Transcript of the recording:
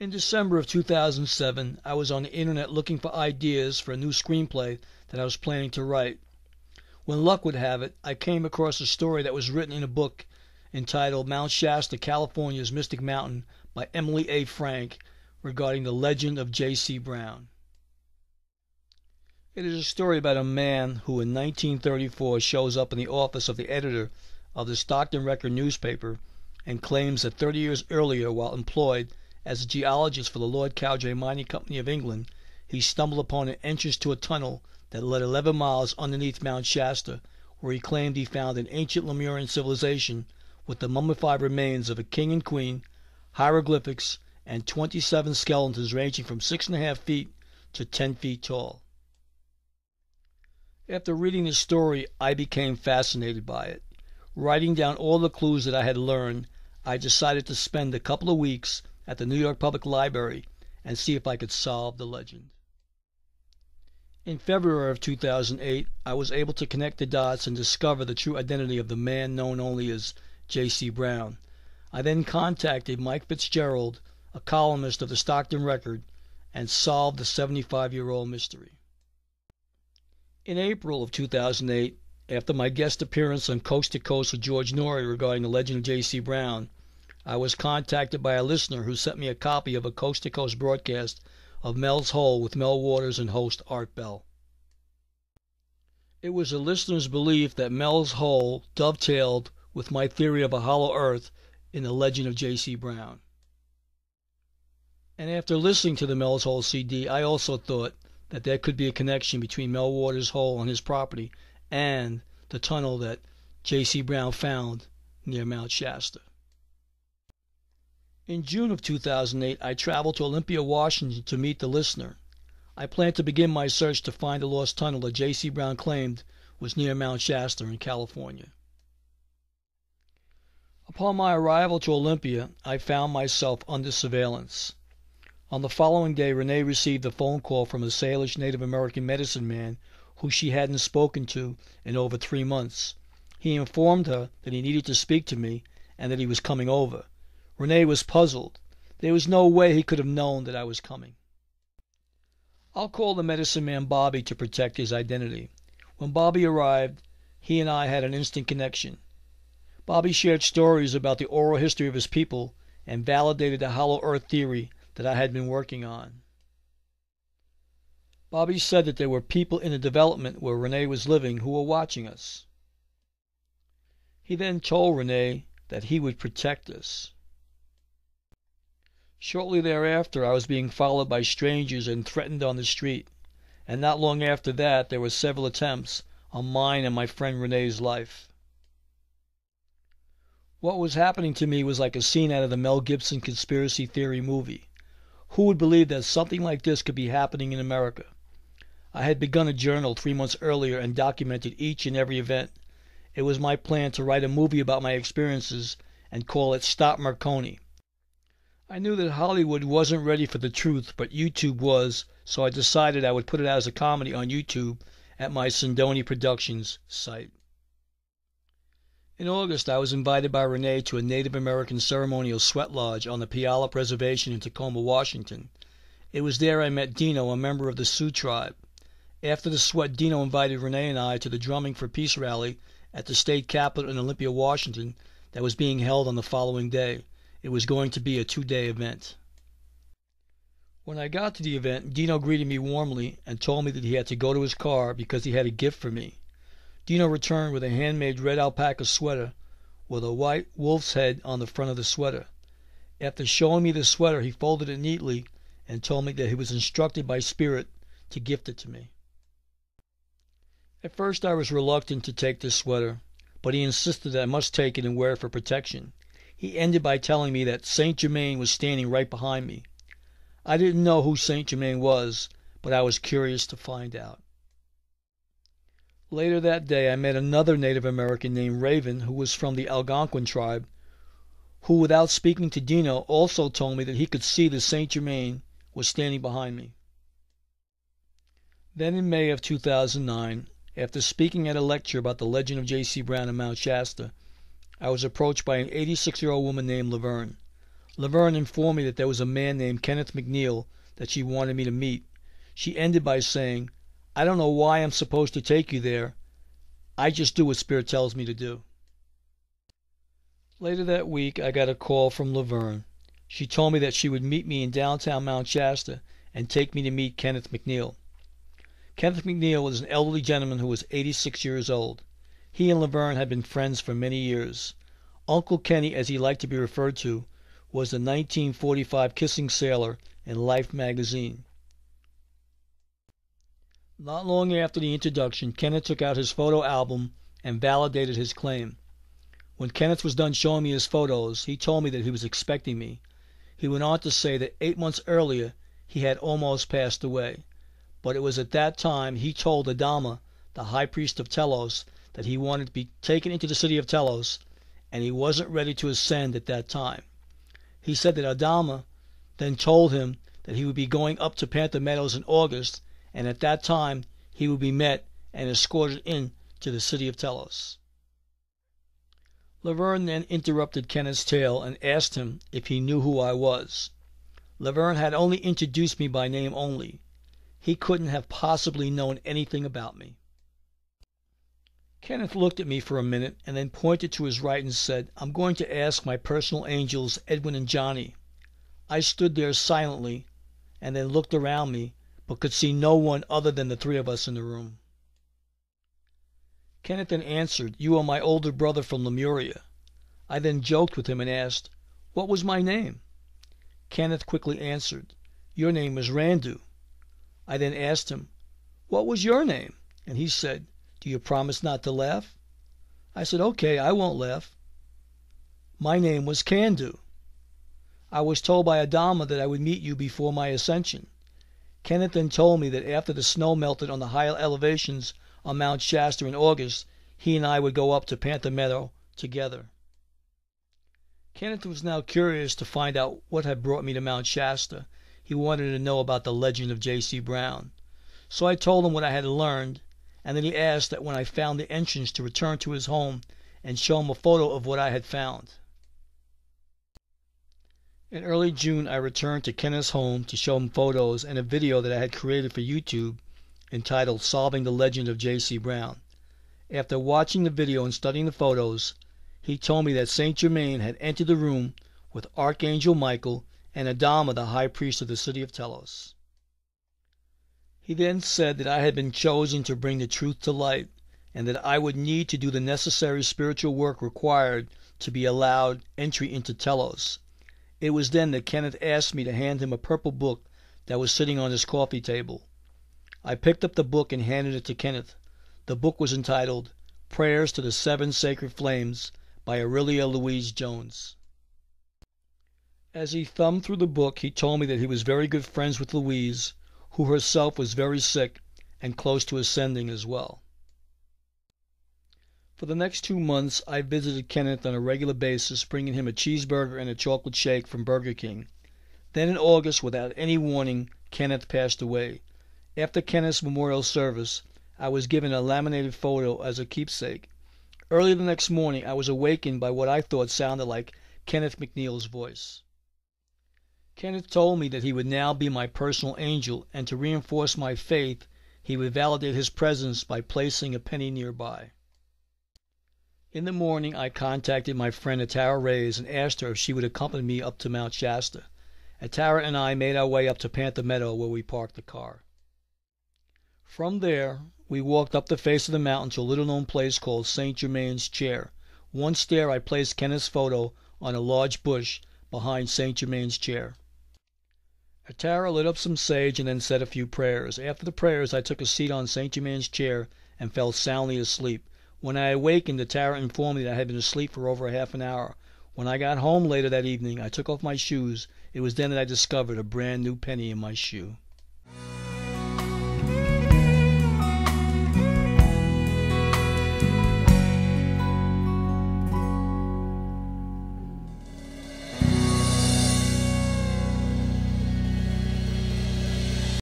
In December of 2007, I was on the internet looking for ideas for a new screenplay that I was planning to write. When luck would have it, I came across a story that was written in a book entitled Mount Shasta, California's Mystic Mountain by Emily A. Frank regarding the legend of J.C. Brown. It is a story about a man who in 1934 shows up in the office of the editor of the Stockton Record newspaper and claims that 30 years earlier, while employed as a geologist for the Lord Cowdray Mining Company of England, he stumbled upon an entrance to a tunnel that led 11 miles underneath Mount Shasta, where he claimed he found an ancient Lemurian civilization with the mummified remains of a king and queen, hieroglyphics, and 27 skeletons ranging from 6.5 feet to 10 feet tall. After reading the story, I became fascinated by it. Writing down all the clues that I had learned, I decided to spend a couple of weeks at the New York Public Library and see if I could solve the legend. In February of 2008, I was able to connect the dots and discover the true identity of the man known only as J.C. Brown. I then contacted Mike Fitzgerald, a columnist of the Stockton Record, and solved the 75-year-old mystery. In April of 2008, after my guest appearance on Coast to Coast with George Norrie regarding the legend of J.C. Brown, I was contacted by a listener who sent me a copy of a Coast to Coast broadcast of Mel's Hole with Mel Waters and host Art Bell. It was a listener's belief that Mel's Hole dovetailed with my theory of a hollow earth in the legend of J.C. Brown. And after listening to the Mel's Hole CD, I also thought that there could be a connection between Mel Waters' hole on his property and the tunnel that J.C. Brown found near Mount Shasta. In June of 2008, I traveled to Olympia, Washington to meet the listener. I planned to begin my search to find the lost tunnel that J.C. Brown claimed was near Mount Shasta in California. Upon my arrival to Olympia, I found myself under surveillance. On the following day, Renee received a phone call from a Salish Native American medicine man who she hadn't spoken to in over 3 months. He informed her that he needed to speak to me and that he was coming over. Renee was puzzled. There was no way he could have known that I was coming. I'll call the medicine man Bobby to protect his identity. When Bobby arrived, he and I had an instant connection. Bobby shared stories about the oral history of his people and validated the hollow earth theory that I had been working on. Bobby said that there were people in the development where Renee was living who were watching us. He then told Renee that he would protect us. Shortly thereafter, I was being followed by strangers and threatened on the street, and not long after that there were several attempts on mine and my friend Renee's life. What was happening to me was like a scene out of the Mel Gibson conspiracy theory movie. Who would believe that something like this could be happening in America? I had begun a journal 3 months earlier and documented each and every event. It was my plan to write a movie about my experiences and call it Stop Marconi. I knew that Hollywood wasn't ready for the truth, but YouTube was, so I decided I would put it out as a comedy on YouTube at my Sindoni Productions site. In August, I was invited by Renee to a Native American ceremonial sweat lodge on the Puyallup Reservation in Tacoma, Washington. It was there I met Dino, a member of the Sioux tribe. After the sweat, Dino invited Renee and I to the Drumming for Peace rally at the state capitol in Olympia, Washington, that was being held on the following day. It was going to be a 2-day event. When I got to the event, Dino greeted me warmly and told me that he had to go to his car because he had a gift for me. Dino returned with a handmade red alpaca sweater with a white wolf's head on the front of the sweater. After showing me the sweater, he folded it neatly and told me that he was instructed by Spirit to gift it to me. At first I was reluctant to take this sweater, but he insisted that I must take it and wear it for protection. He ended by telling me that Saint Germain was standing right behind me. I didn't know who Saint Germain was, but I was curious to find out. Later that day, I met another Native American named Raven, who was from the Algonquin tribe, who, without speaking to Dino, also told me that he could see that Saint Germain was standing behind me. Then in May of 2009, after speaking at a lecture about the legend of J.C. Brown in Mount Shasta, I was approached by an 86-year-old woman named Laverne. Laverne informed me that there was a man named Kenneth McNeil that she wanted me to meet. She ended by saying, "I don't know why I'm supposed to take you there. I just do what Spirit tells me to do." Later that week, I got a call from Laverne. She told me that she would meet me in downtown Mount Shasta and take me to meet Kenneth McNeil. Kenneth McNeil was an elderly gentleman who was 86 years old. He and Laverne had been friends for many years. Uncle Kenny, as he liked to be referred to, was the 1945 kissing sailor in Life magazine. Not long after the introduction, Kenneth took out his photo album and validated his claim. When Kenneth was done showing me his photos, he told me that he was expecting me. He went on to say that 8 months earlier he had almost passed away, but it was at that time he told Adama, the high priest of Telos, that he wanted to be taken into the city of Telos, and he wasn't ready to ascend at that time. He said that Adama then told him that he would be going up to Panther Meadows in August, and at that time he would be met and escorted in to the city of Telos. Laverne then interrupted Kenneth's tale and asked him if he knew who I was. Laverne had only introduced me by name only. He couldn't have possibly known anything about me. Kenneth looked at me for a minute and then pointed to his right and said, "I'm going to ask my personal angels, Edwin and Johnny." I stood there silently and then looked around me, but could see no one other than the three of us in the room. Kenneth then answered, "You are my older brother from Lemuria." I then joked with him and asked, "What was my name?" Kenneth quickly answered, "Your name was Randu." I then asked him, "What was your name?" And he said, "Do you promise not to laugh?" I said, "Okay, I won't laugh." "My name was Kandu. I was told by Adama that I would meet you before my ascension." Kenneth then told me that after the snow melted on the higher elevations on Mount Shasta in August, he and I would go up to Panther Meadow together. Kenneth was now curious to find out what had brought me to Mount Shasta. He wanted to know about the legend of J.C. Brown. So I told him what I had learned, and then he asked that when I found the entrance to return to his home and show him a photo of what I had found. In early June, I returned to Kenneth's home to show him photos and a video that I had created for YouTube entitled "Solving the Legend of J.C. Brown." After watching the video and studying the photos, he told me that Saint Germain had entered the room with Archangel Michael and Adama, the high priest of the city of Telos. He then said that I had been chosen to bring the truth to light, and that I would need to do the necessary spiritual work required to be allowed entry into Telos. It was then that Kenneth asked me to hand him a purple book that was sitting on his coffee table. I picked up the book and handed it to Kenneth. The book was entitled "Prayers to the Seven Sacred Flames" by Aurelia Louise Jones. As he thumbed through the book, he told me that he was very good friends with Louise, who herself was very sick and close to ascending as well. For the next 2 months, I visited Kenneth on a regular basis, bringing him a cheeseburger and a chocolate shake from Burger King. Then in August, without any warning, Kenneth passed away. After Kenneth's memorial service, I was given a laminated photo as a keepsake. Early the next morning, I was awakened by what I thought sounded like Kenneth McNeil's voice. Kenneth told me that he would now be my personal angel, and to reinforce my faith, he would validate his presence by placing a penny nearby. In the morning, I contacted my friend Atara Reyes and asked her if she would accompany me up to Mount Shasta. Atara and I made our way up to Panther Meadow, where we parked the car. From there, we walked up the face of the mountain to a little-known place called St. Germain's Chair. Once there, I placed Kenneth's photo on a large bush behind St. Germain's Chair. Atara lit up some sage and then said a few prayers. After the prayers, I took a seat on St. Germain's Chair and fell soundly asleep. When I awakened, Atara informed me that I had been asleep for over half an hour. When I got home later that evening, I took off my shoes. It was then that I discovered a brand new penny in my shoe.